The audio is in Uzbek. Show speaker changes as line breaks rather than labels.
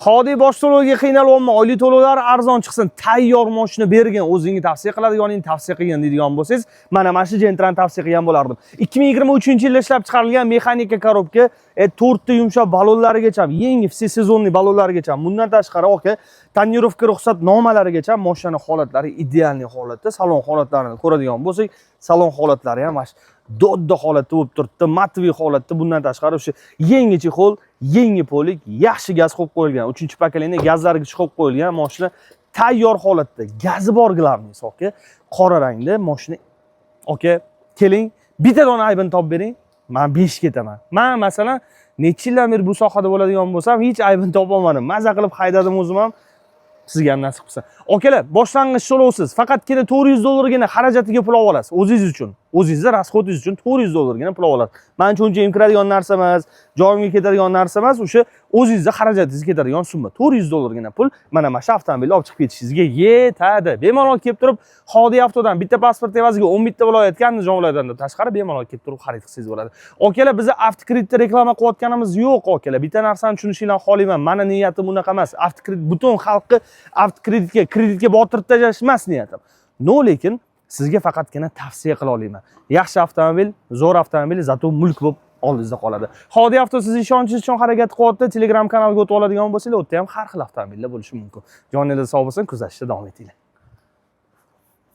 Xodi bosh to'lovga qiynalolma, oylik to'lovlar arzon chiqsin, tayyor mashina bergan, o'zingni tavsiya qiladiganingizni tavsiya qilgan deydigan bo'lsangiz, mana shu Gentrani tavsiya qilgan bo'lardim. 2023-yilda ishlab chiqarilgan mexanika korobka, 4 ta yumshoq ballonlarigacha, yangi sezonli ballonlarigacha, bundan tashqari aka, tonirovka ruxsatnomalarigacha mashina holatlari ideal holatda, salon holatlarini ko'radigan bo'lsak, salon holatlari ham mana dodda holatda bo'lib turibdi, matviy holatda, bundan tashqari o'sha yangi chexol, yangi polik, yaxshi gaz qo'yib qo'yilgan, 3-pokoleniya gazlarga chiqib qo'yilgan mashina tayyor holatda, gazi bor gilamni aka, qora rangda mashina. Aka, keling, bitta dona aybini topib bering, men 5 ketaman. Men masalan, necha yildan beri bu sohada bo'ladigan bo'lsam, hech aybini topa olmadim. Maza qilib haydadim o'zim ham. Sizga ham nasib qilsa. Akalar, boshlang'ich to'lovsiz, faqatgina $400 xarajatiga pul olasiz o'zingiz uchun. O'zingizning rasxotingiz uchun $400 pul olasiz. Men uchun uncha kiradigan narsa emas, joyimga ketadigan narsa emas, o'sha o'zingizning xarajatingiz ketadigan summa. $400 pul mana shu avtomobilni olib chiqib ketishingizga yetadi. Bemalol kelib turib, Xodi avtodan bitta pasport evaziga 10 bitta viloyatga, Andijon viloyatidan tashqari bemalol kelib turib xarid qilsangiz bo'ladi. Akalar, biz avtokreditda reklama qilayotganimiz yo'q, akalar. Bitta narsani tushunishingizdan xoliman. Mana niyatim bunaqa emas. Avtokredit butun xalqni kreditga botirib tashlash emas niyatim. Lekin sizga faqatgina tavsiya qila olaman. Yaxshi avtomobil, zo'r avtomobil, zato mulk bo'lib oldingizda qoladi. Xodi avto sizni ishonchingiz uchun harakat qilyapti. Telegram kanaliga o'tib oladigan bo'lsangiz, o'tda ham har xil avtomobillar bo'lishi mumkin. Joningiz sog' bo'lsin, kuzatishda davom etinglar.